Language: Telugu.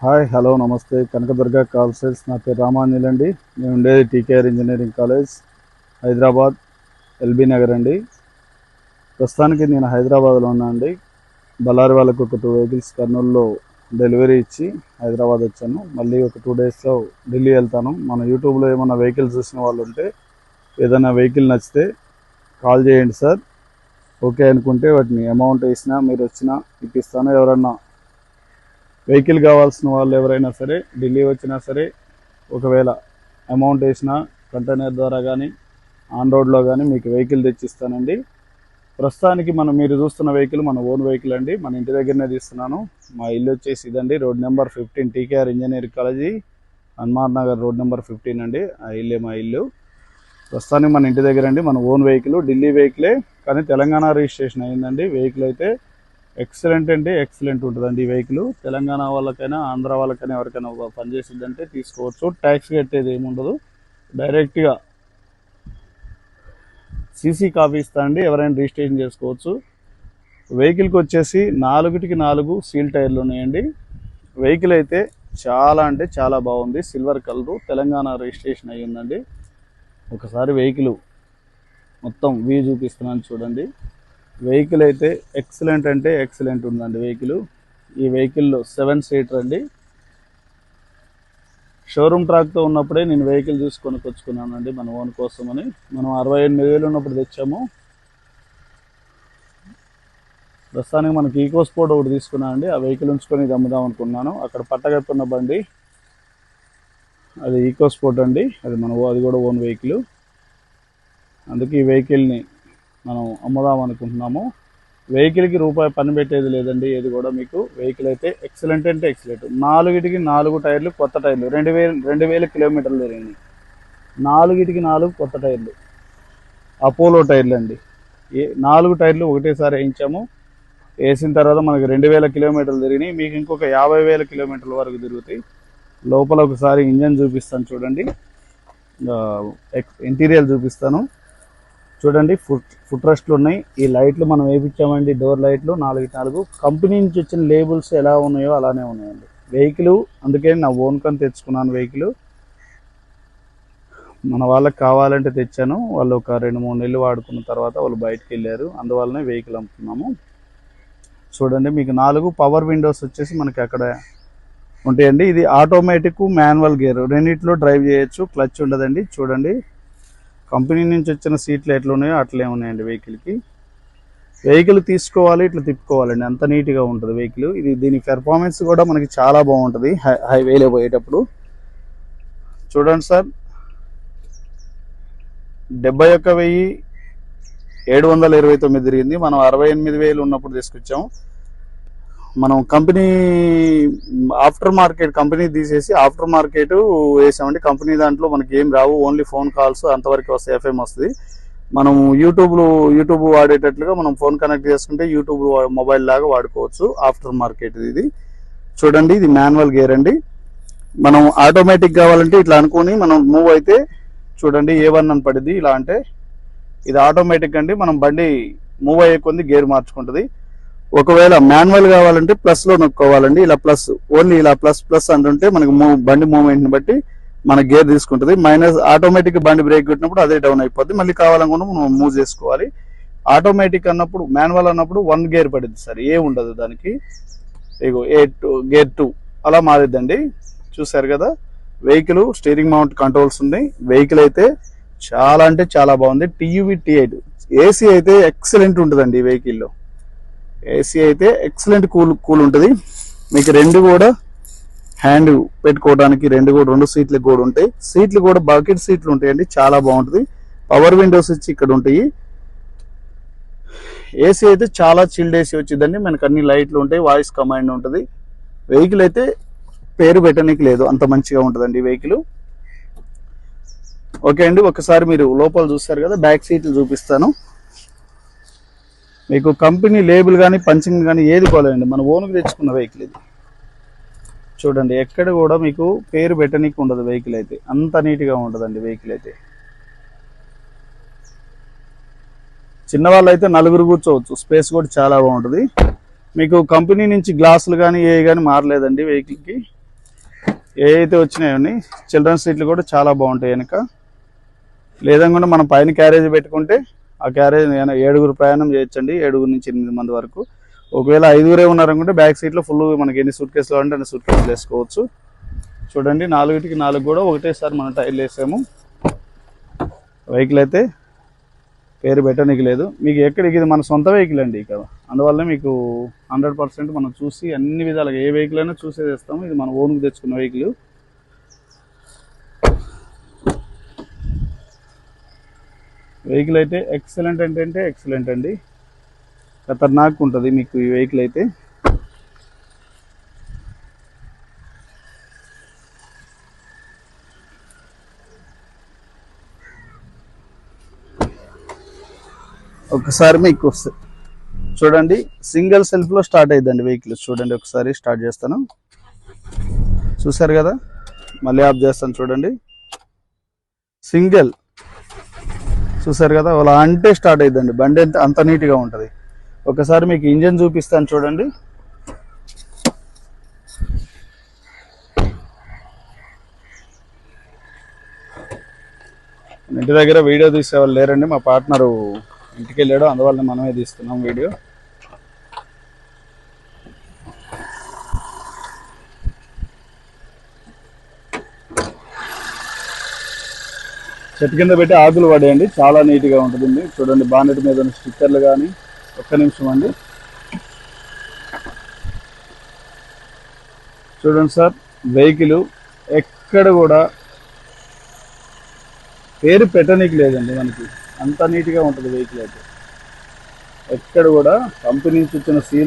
హాయ్ హలో నమస్తే కనకదుర్గ కాల్ సేల్స్. నా పేరు రామాంజలి అండి. నేను ఉండేది TKR engineering college Hyderabad LB Nagar అండి. ప్రస్తుతానికి నేను హైదరాబాద్లో ఉన్నా అండి. బళ్ళారి వాళ్ళకు ఒక 2 వెహికల్స్ కర్నూలులో డెలివరీ ఇచ్చి హైదరాబాద్ వచ్చాను. మళ్ళీ ఒక 2 డేస్లో ఢిల్లీ వెళ్తాను. మన యూట్యూబ్లో ఏమైనా వెహికల్స్ చూసిన వాళ్ళు ఉంటే ఏదైనా వెహికల్ నచ్చితే కాల్ చేయండి సార్. ఓకే అనుకుంటే వాటిని అమౌంట్ వేసినా మీరు వచ్చినా ఇప్పిస్తాను. ఎవరన్నా వెహికల్ కావాల్సిన వాళ్ళు ఎవరైనా సరే ఢిల్లీ వచ్చినా సరే ఒకవేళ అమౌంట్ వేసినా కంటైనర్ ద్వారా కానీ ఆన్ రోడ్లో కానీ మీకు వెహికల్ తెచ్చిస్తానండి. ప్రస్తుతానికి మీరు చూస్తున్న వెహికల్ మన ఓన్ వెహికల్ అండి. మన ఇంటి దగ్గరనే తీస్తున్నాను. మా ఇల్లు వచ్చేసి ఇదండి, road number 15 TKR engineering college Hanuman Nagar road number 15 అండి. ఆ ఇల్లే మా ఇల్లు. ప్రస్తుతానికి మన ఇంటి దగ్గర అండి. మన ఓన్ వెహికల్, ఢిల్లీ వెహికలే కానీ తెలంగాణ రిజిస్ట్రేషన్ అయిందండి. వెహికల్ అయితే ఎక్సలెంట్ అంటే ఎక్సలెంట్ ఉంటుందండి. ఈ వెహికల్ తెలంగాణ వాళ్ళకైనా ఆంధ్ర వాళ్ళకైనా ఎవరికైనా పనిచేసిద్దంటే తీసుకోవచ్చు. ట్యాక్స్ కట్టేది ఏముండదు. డైరెక్ట్గా సీసీ కాపీ ఇస్తానండి. ఎవరైనా రిజిస్ట్రేషన్ చేసుకోవచ్చు. వెహికల్కి వచ్చేసి 4కి 4 సీల్ టైర్లు ఉన్నాయండి. వెహికల్ అయితే చాలా అంటే చాలా బాగుంది. సిల్వర్ కలరు, తెలంగాణ రిజిస్ట్రేషన్ అయ్యి ఉందండి. ఒకసారి వెహికల్ మొత్తం వ్యూ చూపిస్తున్నాను చూడండి. వెహికల్ అయితే ఎక్సలెంట్ అంటే ఎక్సలెంట్ ఉందండి వెహికల్. ఈ వెహికల్లో 7 సీటర్ అండి. షోరూమ్ ట్రాక్తో ఉన్నప్పుడే నేను వెహికల్ చూసి కొనుక్కొచ్చుకున్నానండి మన ఓన్ కోసమని. మనం 68,000 ఉన్నప్పుడు తెచ్చాము. ప్రస్తుతానికి మనకి ఈకో స్పోర్ట్ ఒకటి తీసుకున్నానండి. ఆ వెహికల్ ఉంచుకొని ఇది అమ్ముదాం అనుకున్నాను. అక్కడ పట్టగట్టున్న బండి అది ఈకో స్పోర్ట్ అండి. అది కూడా ఓన్ వెహికల్. అందుకే ఈ వెహికల్ని మనం అమ్ముదాం అనుకుంటున్నాము. వెహికల్కి రూపాయి పని పెట్టేది లేదండి. ఏది కూడా మీకు వెహికల్ అయితే ఎక్సలెంట్ అంటే ఎక్సలెంట్. 4కి 4 టైర్లు కొత్త టైర్లు, 2000 కిలోమీటర్లు తిరిగింది. 4కి 4 కొత్త టైర్లు, అపోలో టైర్లు అండి. 4 టైర్లు ఒకటేసారి వేయించాము. వేసిన తర్వాత మనకి 2000 కిలోమీటర్లు తిరిగినాయి. మీకు ఇంకొక 50,000 కిలోమీటర్ల వరకు తిరుగుతాయి. లోపల ఒకసారి ఇంజన్ చూపిస్తాను చూడండి. ఇంటీరియర్ చూపిస్తాను చూడండి. ఫుట్ రెస్ట్లు ఉన్నాయి. ఈ లైట్లు మనం వేయించామండి, డోర్ లైట్లు 4కి 4. కంపెనీ నుంచి వచ్చిన లేబుల్స్ ఎలా ఉన్నాయో అలానే ఉన్నాయండి వెహికల్. అందుకే నా ఓన్ కని తెచ్చుకున్నాను వెహికల్. మన వాళ్ళకి కావాలంటే తెచ్చాను. వాళ్ళు ఒక 2-3 నెలలు వాడుకున్న తర్వాత వాళ్ళు బయటకు వెళ్ళారు. అందువల్లనే వెహికల్ అమ్ముతున్నాము. చూడండి, మీకు 4 పవర్ విండోస్ వచ్చేసి మనకి అక్కడ ఉంటాయండి. ఇది ఆటోమేటిక్, మాన్యువల్ గేర్ రెండిట్లో డ్రైవ్ చేయొచ్చు. క్లచ్ ఉండదండి. చూడండి, కంపెనీ నుంచి వచ్చిన సీట్లు ఎట్లా ఉన్నాయో అట్లే ఉన్నాయండి వెహికల్కి. వెహికల్ తీసుకోవాలి, ఇట్లా తిప్పుకోవాలండి. అంత నీట్గా ఉంటుంది వెహికల్. దీని పెర్ఫార్మెన్స్ కూడా మనకి చాలా బాగుంటుంది హైవేలో పోయేటప్పుడు. చూడండి సార్, 71,729 తిరిగింది. మనం 68,000 ఉన్నప్పుడు తీసుకొచ్చాము. మనం కంపెనీ ఆఫ్టర్ మార్కెట్ కంపెనీ తీసేసి ఆఫ్టర్ మార్కెట్ వేసామండి. కంపెనీ దాంట్లో మనకి ఏం రావు, ఓన్లీ ఫోన్ కాల్స్ అంతవరకు వస్తాయి. ఎఫ్ఎం వస్తుంది. మనం యూట్యూబ్ వాడేటట్లుగా మనం ఫోన్ కనెక్ట్ చేసుకుంటే యూట్యూబ్ మొబైల్ లాగా వాడుకోవచ్చు. ఆఫ్టర్ మార్కెట్ ఇది. చూడండి, ఇది మాన్యువల్ గేర్ అండి. మనం ఆటోమేటిక్ కావాలంటే ఇట్లా అనుకుని మనం మూవ్ అయితే చూడండి A1 అని పడింది. ఇలా అంటే ఇది ఆటోమేటిక్ అండి. మనం బండి మూవ్ అయ్యే కొద్ది గేర్ మార్చుకుంటుంది. ఒకవేళ మాన్యువల్ కావాలంటే ప్లస్ లో నొక్కోవాలండి. ఇలా ప్లస్, ఓన్లీ ఇలా ప్లస్ అంటుంటే మనకి బండి మూవ్మెంట్ ని బట్టి మన గేర్ తీసుకుంటుంది. మైనస్ ఆటోమేటిక్ బండి బ్రేక్ కొట్టినప్పుడు అదే డౌన్ అయిపోద్ది. మళ్ళీ కావాలనుకున్నా మనం మూవ్ చేసుకోవాలి. ఆటోమేటిక్ అన్నప్పుడు, మాన్యువల్ అన్నప్పుడు 1 గేర్ పడుద్ది సార్, ఏ ఉండదు దానికి. ఇగో గేర్ 2 అలా మారిద్దండి. చూసారు కదా, వెహికల్ స్టీరింగ్ మౌంట్ కంట్రోల్స్ ఉన్నాయి. వెహికల్ అయితే చాలా అంటే చాలా బాగుంది. TUV T8 ఏసీ అయితే ఎక్సలెంట్ ఉంటుందండి. ఈ వెహికల్లో ఏసీ అయితే ఎక్సలెంట్ కూల్ ఉంటుంది. మీకు 2 కూడా హ్యాండ్ పెట్టుకోవడానికి 2 సీట్లు కూడా ఉంటాయి. సీట్లు కూడా బకెట్ సీట్లు ఉంటాయండి. చాలా బాగుంటుంది. పవర్ విండోస్ వచ్చి ఇక్కడ ఉంటాయి. ఏసీ అయితే చాలా చిల్డ్ ఏసీ వచ్చిందండి. మనకు అన్ని లైట్లు ఉంటాయి, వాయిస్ కమాండ్ ఉంటుంది. వెహికల్ అయితే పేరు పెట్టడానికి లేదు, అంత మంచిగా ఉంటుందండి వెహికల్. ఓకే అండి, ఒకసారి మీరు లోపల చూస్తారు కదా, బ్యాక్ సీట్లు చూపిస్తాను. మీకు కంపెనీ లేబుల్ కానీ పంచింగ్ కానీ ఏది పోలేదండి. మన ఓన్కి తెచ్చుకున్న వెహికల్ ఇది. చూడండి, ఎక్కడ కూడా మీకు పేరు పెట్టనీకి ఉండదు. వెహికల్ అయితే అంత నీట్గా ఉంటుందండి వెహికల్ అయితే. చిన్నవాళ్ళు అయితే 4 కూర్చోవచ్చు. స్పేస్ కూడా చాలా బాగుంటుంది. మీకు కంపెనీ నుంచి గ్లాసులు కానీ ఏ కానీ మారలేదండి వెహికల్కి. ఏ అయితే వచ్చినాయో చిల్డ్రన్స్ సీట్లు కూడా చాలా బాగుంటాయి వెనక. లేదనుకుంటే మనం పైన క్యారేజ్ పెట్టుకుంటే ఆ క్యారేజ్ 7గురు ప్రయాణం చేయొచ్చండి, 7 నుంచి 8 మంది వరకు. ఒకవేళ 5గురే ఉన్నారనుకుంటే బ్యాక్ సీట్లో ఫుల్ మనకి ఎన్ని సూట్ కేసులు అంటే అన్ని సూట్ కేసులు వేసుకోవచ్చు. చూడండి 4కి 4 కూడా ఒకటేసారి మనం టైర్లు వేసాము. వెహికల్ అయితే పేరు పెట్టడానికి లేదు, మీకు ఎక్కడికి ఇది మన సొంత వెహికల్ అండి ఇక్కడ. అందువల్ల మీకు 100% మనం చూసి అన్ని విధాలుగా ఏ వెహికల్ అయినా చూసేది ఇస్తాము. ఇది మన ఓన్కి తెచ్చుకున్న వెహికల్. వెహికల్ అయితే ఎక్సలెంట్ అంటే ఎక్సలెంట్ అండి, ఖతర్నాక్ ఉంటుంది మీకు ఈ వెహికల్ అయితే. ఒకసారి మీకు చూడండి సింగిల్ సెల్ఫ్లో స్టార్ట్ అయిద్దండి వెహికల్. చూడండి ఒకసారి స్టార్ట్ చేస్తాను, చూసారు కదా, మళ్ళీ ఆఫ్ చేస్తాను చూడండి. సింగిల్ చూసారు కదా, అలా అంటే స్టార్ట్ అయిద్దండి బండి, అంత నీట్గా ఉంటుంది. ఒకసారి మీకు ఇంజన్ చూపిస్తాను చూడండి. ఇంటి దగ్గర వీడియో తీసేవాళ్ళు లేరండి, మా పార్ట్నరు ఇంటికి వెళ్ళాడు, అందువల్ల మనమే తీస్తున్నాం వీడియో. చెట్టు కింద పెట్టి ఆకులు పడేయండి, చాలా నీట్గా ఉంటుంది. చూడండి బానెట్ మీద ఉన్న స్టిక్కర్లు కానీ. ఒక్క నిమిషం అండి, చూడండి సార్, వెహికల్ ఎక్కడ కూడా పేరు పెట్టనీకి లేదండి మనకి, అంత నీట్గా ఉంటుంది వెహికల్ అయితే. ఎక్కడ కూడా కంపెనీ నుంచి వచ్చిన సీల్